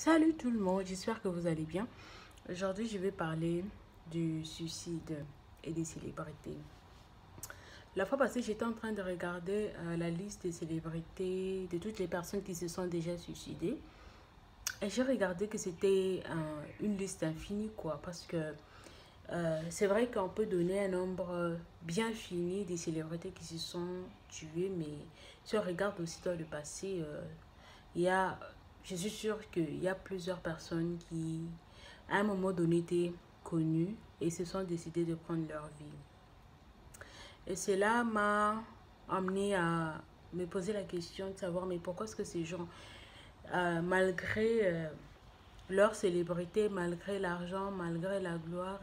Salut tout le monde, j'espère que vous allez bien. Aujourd'hui, je vais parler du suicide et des célébrités. La fois passée, j'étais en train de regarder la liste des célébrités, de toutes les personnes qui se sont déjà suicidées. Et j'ai regardé que c'était une liste infinie, quoi, parce que c'est vrai qu'on peut donner un nombre bien fini des célébrités qui se sont tuées, mais si on regarde aussi dans le passé, il y a, je suis sûre qu'il y a plusieurs personnes qui, à un moment donné, étaient connues et se sont décidées de prendre leur vie. Et cela m'a amené à me poser la question de savoir, mais pourquoi est-ce que ces gens, malgré leur célébrité, malgré l'argent, malgré la gloire,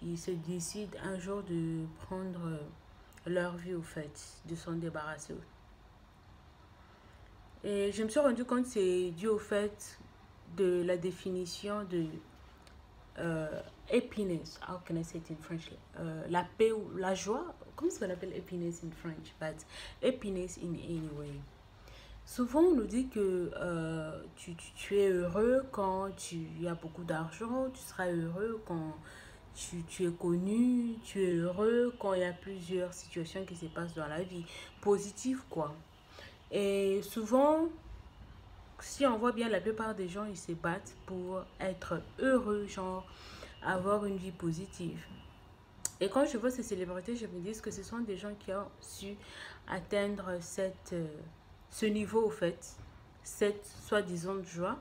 ils se décident un jour de prendre leur vie au fait, de s'en débarrasser. Et je me suis rendu compte que c'est dû au fait de la définition de happiness. How can I say it in French? La paix ou la joie. Comment est-ce qu'on appelle happiness in French? But happiness in any way. Souvent, on nous dit que tu es heureux quand tu as beaucoup d'argent, tu seras heureux quand tu es connu, tu es heureux quand il y a plusieurs situations qui se passent dans la vie. Positives, quoi. Et souvent, si on voit bien, la plupart des gens, ils se battent pour être heureux, genre avoir une vie positive. Et quand je vois ces célébrités, je me dis que ce sont des gens qui ont su atteindre ce niveau, au fait, cette soi-disant joie.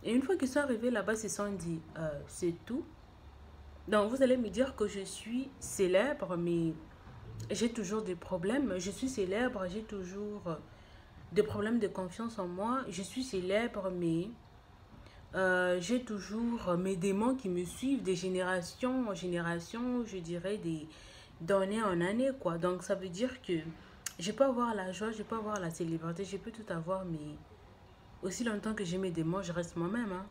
Et une fois qu'ils sont arrivés là-bas, ils se sont dit, c'est tout. Donc, vous allez me dire que je suis célèbre, mais j'ai toujours des problèmes. Je suis célèbre, j'ai toujours des problèmes de confiance en moi. Je suis célèbre, mais j'ai toujours mes démons qui me suivent de génération en génération, je dirais d'année en année, quoi. Donc, ça veut dire que je peux avoir la joie, je peux avoir la célébrité, je peux tout avoir, mais aussi longtemps que j'ai mes démons, je reste moi-même, hein.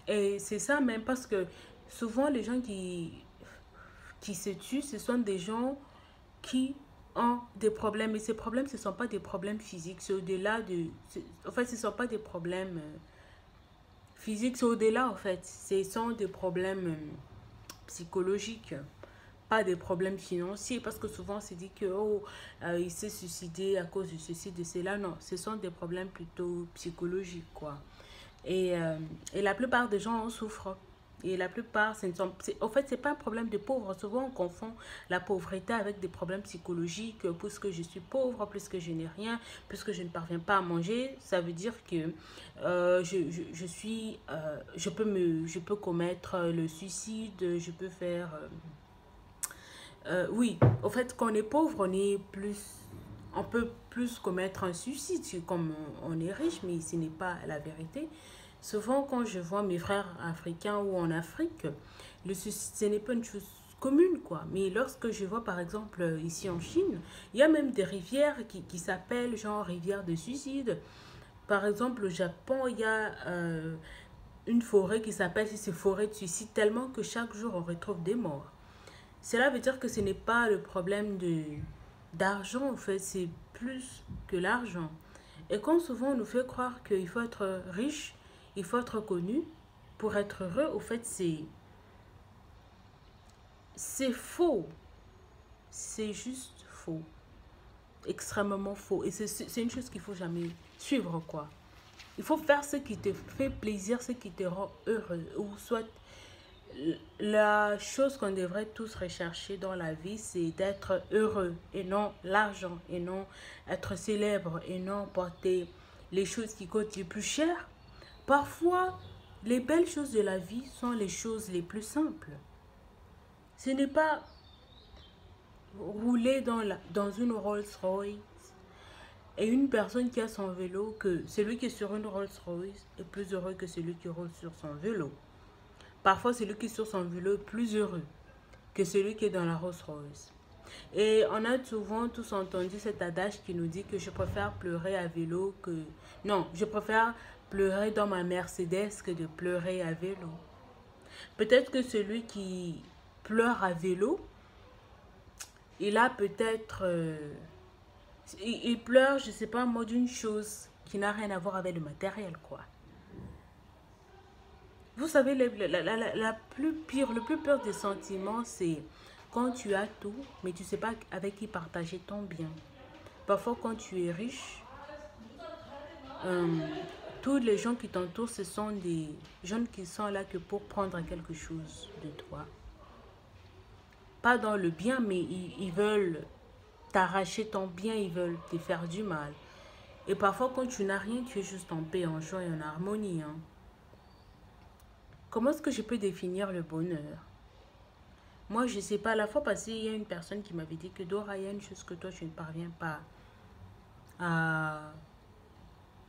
Et c'est ça même parce que souvent, les gens qui se tuent, ce sont des gens qui ont des problèmes. Et ces problèmes, ce ne sont pas des problèmes physiques, c'est au-delà de... En fait, ce ne sont pas des problèmes physiques, c'est au-delà, en fait. Ce sont des problèmes psychologiques, pas des problèmes financiers. Parce que souvent, on se dit que, oh, il s'est suicidé à cause de ceci, de cela. Non, ce sont des problèmes plutôt psychologiques, quoi. Et la plupart des gens en souffrent. Et la plupart, en fait, c'est pas un problème de pauvre. Souvent, on confond la pauvreté avec des problèmes psychologiques. Puisque je suis pauvre, puisque je n'ai rien, puisque je ne parviens pas à manger, ça veut dire que je peux commettre le suicide, je peux faire... oui, au fait, quand on est pauvre, on peut plus commettre un suicide comme on est riche, mais ce n'est pas la vérité. Souvent, quand je vois mes frères africains ou en Afrique, le suicide, ce n'est pas une chose commune, quoi. Mais lorsque je vois, par exemple, ici en Chine, il y a même des rivières qui s'appellent genre rivière de suicide. Par exemple, au Japon, il y a une forêt qui s'appelle forêt de suicide, tellement que chaque jour, on retrouve des morts. Cela veut dire que ce n'est pas le problème d'argent, en fait, c'est plus que l'argent. Et quand souvent on nous fait croire qu'il faut être riche, il faut être connu pour être heureux, au fait, c'est faux. C'est juste faux. Extrêmement faux. Et c'est une chose qu'il faut jamais suivre, quoi. Il faut faire ce qui te fait plaisir, ce qui te rend heureux. Ou soit la chose qu'on devrait tous rechercher dans la vie, c'est d'être heureux et non l'argent, et non être célèbre, et non porter les choses qui coûtent les plus cher. Parfois, les belles choses de la vie sont les choses les plus simples. Ce n'est pas rouler dans une Rolls-Royce et une personne qui a son vélo, que celui qui est sur une Rolls-Royce est plus heureux que celui qui roule sur son vélo. Parfois, celui qui est sur son vélo est plus heureux que celui qui est dans la Rolls-Royce. Et on a souvent tous entendu cet adage qui nous dit que je préfère pleurer à vélo que... Non, je préfère pleurer dans ma Mercedes que de pleurer à vélo. Peut-être que celui qui pleure à vélo, il a peut-être... il pleure, je sais pas moi, d'une chose qui n'a rien à voir avec le matériel, quoi. Vous savez, la plus pire, le plus pire des sentiments, c'est quand tu as tout, mais tu ne sais pas avec qui partager ton bien. Parfois, quand tu es riche, euh, tous les gens qui t'entourent, ce sont des gens qui sont là que pour prendre quelque chose de toi. Pas dans le bien, mais ils veulent t'arracher ton bien, ils veulent te faire du mal. Et parfois, quand tu n'as rien, tu es juste en paix, en joie et en harmonie. Hein. Comment est-ce que je peux définir le bonheur? Moi, je ne sais pas. La fois passée, il y a une personne qui m'avait dit que Dora, il y a une chose que toi, tu ne parviens pas à...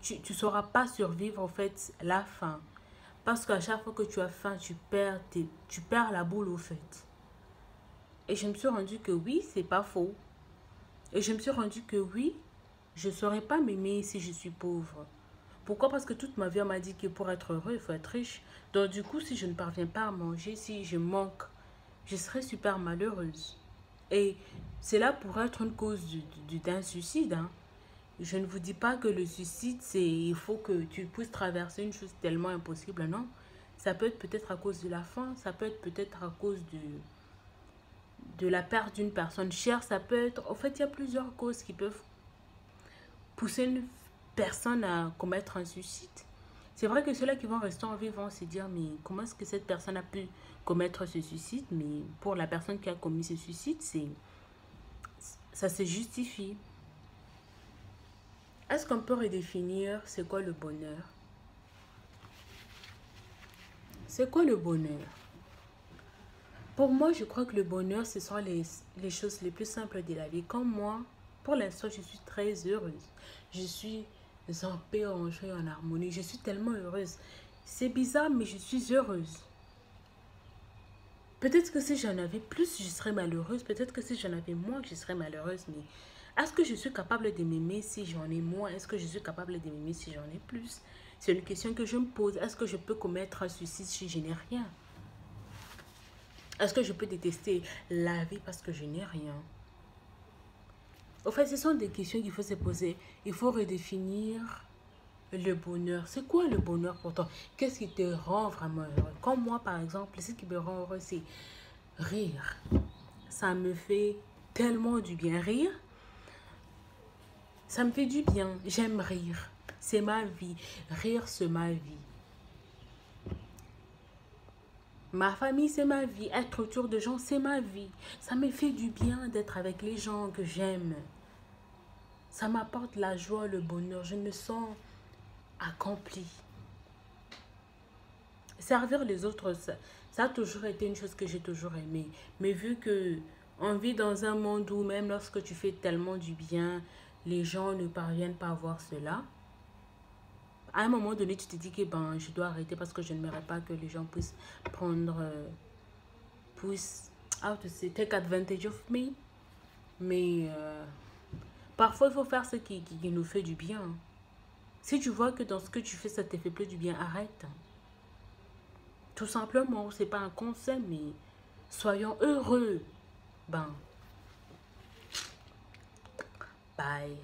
Tu ne sauras pas survivre, en fait, la faim. Parce qu'à chaque fois que tu as faim, tu perds la boule, au fait. Et je me suis rendu que oui, c'est pas faux. Et je me suis rendu que oui, je ne saurais pas m'aimer si je suis pauvre. Pourquoi? Parce que toute ma vie, on m'a dit que pour être heureux, il faut être riche. Donc du coup, si je ne parviens pas à manger, si je manque, je serais super malheureuse. Et c'est là pour être une cause d'un suicide. Hein. Je ne vous dis pas que le suicide, c'est il faut que tu puisses traverser une chose tellement impossible. Non. Ça peut être peut-être à cause de la faim, ça peut être peut-être à cause de la perte d'une personne chère, ça peut être... En fait, il y a plusieurs causes qui peuvent pousser une personne à commettre un suicide. C'est vrai que ceux-là qui vont rester en vie vont se dire, mais comment est-ce que cette personne a pu commettre ce suicide? Mais pour la personne qui a commis ce suicide, ça se justifie. Est-ce qu'on peut redéfinir c'est quoi le bonheur? C'est quoi le bonheur? Pour moi, je crois que le bonheur, ce sont les choses les plus simples de la vie. Comme moi, pour l'instant, je suis très heureuse. Je suis en paix, en joie, en harmonie. Je suis tellement heureuse. C'est bizarre, mais je suis heureuse. Peut-être que si j'en avais plus, je serais malheureuse. Peut-être que si j'en avais moins, je serais malheureuse. Mais est-ce que je suis capable de m'aimer si j'en ai moins? Est-ce que je suis capable de m'aimer si j'en ai plus? C'est une question que je me pose. Est-ce que je peux commettre un suicide si je n'ai rien? Est-ce que je peux détester la vie parce que je n'ai rien? En fait, ce sont des questions qu'il faut se poser. Il faut redéfinir le bonheur. C'est quoi le bonheur pour toi? Qu'est-ce qui te rend vraiment heureux? Comme moi, par exemple, ce qui me rend heureux, c'est rire. Ça me fait tellement du bien. Rire, ça me fait du bien. J'aime rire. C'est ma vie. Rire, c'est ma vie. Ma famille, c'est ma vie. Être autour de gens, c'est ma vie. Ça me fait du bien d'être avec les gens que j'aime. Ça m'apporte la joie, le bonheur. Je me sens accomplie. Servir les autres, ça a toujours été une chose que j'ai toujours aimée. Mais vu que on vit dans un monde où même lorsque tu fais tellement du bien, les gens ne parviennent pas à voir cela. À un moment donné, tu te dis que ben, je dois arrêter parce que je n'aimerais pas que les gens puissent prendre, puissent, how to say, take advantage of me. Mais parfois, il faut faire ce qui nous fait du bien. Si tu vois que dans ce que tu fais, ça te fait plus du bien, arrête. Tout simplement, c'est pas un conseil, mais soyons heureux. Ben, bye.